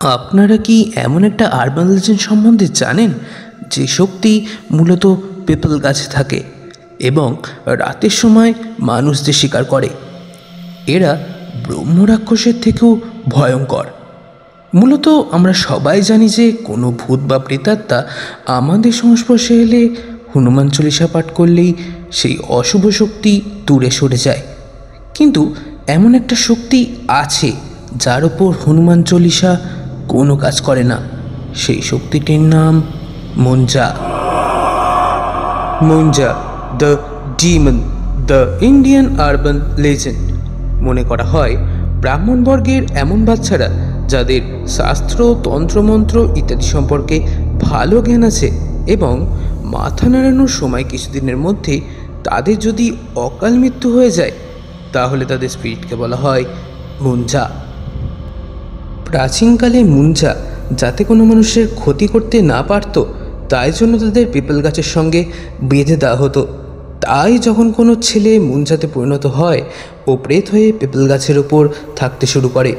আপনারা কি এমন একটা আরবান লেজেন্ড সম্বন্ধে জানেন যে শক্তি মূলত পিপল গাছে থাকে এবং রাতের সময় মানুষদের শিকার করে? এরা ব্রহ্মরাক্ষসের থেকেও ভয়ঙ্কর। মূলত আমরা সবাই জানি যে কোনো ভূত বা প্রেতাত্মা আমাদের সংস্পর্শে এলে হনুমান চল্লিশা পাঠ করলেই সেই অশুভ শক্তি দূরে সরে যায়। কিন্তু এমন একটা শক্তি আছে যার ওপর হনুমান চল্লিশা কোনো কাজ করে না। সেই শক্তিটির নাম Munja. Munja the demon, the Indian urban legend. মনে করা হয় ব্রাহ্মণবর্গের এমন বাচ্চারা যাদের শাস্ত্র, তন্ত্রমন্ত্র ইত্যাদি সম্পর্কে ভালো জ্ঞান আছে এবং মাথা নাড়ানোর সময় কিছুদিনের মধ্যে তাদের যদি অকাল মৃত্যু হয়ে যায় তাহলে তাদের স্পিরিটকে বলা হয় মুঞ্জা। প্রাচীনকালে মুঞ্জা যাতে কোনো মানুষের ক্ষতি করতে না পারত তাই জন্য তাদের পিপল গাছের সঙ্গে বেঁধে দেওয়া হতো। তাই যখন কোনো ছেলে মুঞ্জাতে পরিণত হয় ও প্রেত হয়ে পিপল গাছের ওপর থাকতে শুরু করে।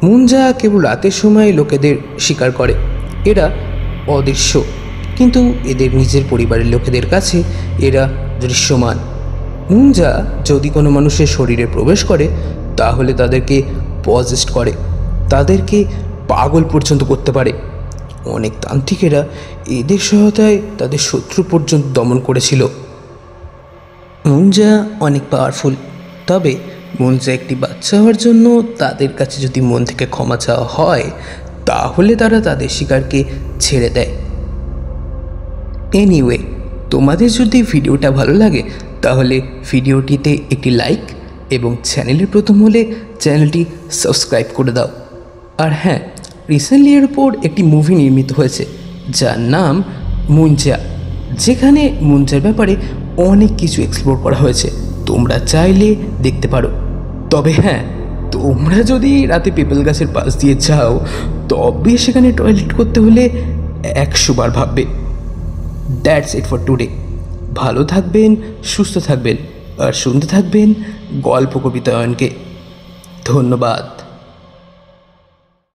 মুঞ্জা কেবল রাতের সময় লোকেদের শিকার করে। এরা অদৃশ্য, কিন্তু এদের নিজের পরিবারের লোকেদের কাছে এরা দৃশ্যমান। মুঞ্জা যদি কোনো মানুষের শরীরে প্রবেশ করে তাহলে তাদেরকে পজেস্ট করে, তাদেরকে পাগল পর্যন্ত করতে পারে। অনেক তান্ত্রিকেরা এদের সহায়তায় তাদের শত্রু পর্যন্ত দমন করেছিল। মুঞ্জা অনেক পাওয়ারফুল, তবে মুঞ্জা একটি বাচ্চা হওয়ার জন্য তাদের কাছে যদি মন থেকে ক্ষমা চাওয়া হয় তাহলে তারা তাদের শিকারকে ছেড়ে দেয়। এনিওয়ে, তোমাদের যদি ভিডিওটা ভালো লাগে তাহলে ভিডিওটিতে একটি লাইক এবং চ্যানেলের প্রথম হলে চ্যানেলটি সাবস্ক্রাইব করে দাও। আর হ্যাঁ, রিসেন্টলি এর উপর একটি মুভি নির্মিত হয়েছে যার নাম মুঞ্জা, যেখানে মুঞ্জার ব্যাপারে অনেক কিছু এক্সপ্লোর করা হয়েছে। তোমরা চাইলে দেখতে পারো। তবে হ্যাঁ, তোমরা যদি রাতে পিপল গাছের পাশ দিয়ে যাও তবে সেখানে টয়লেট করতে হলে 100 বার ভাববে। That's it for today. ভালো থাকবেন, সুস্থ থাকবেন আর শুনতে থাকবেন গল্প কবিতায়নকে। ধন্যবাদ।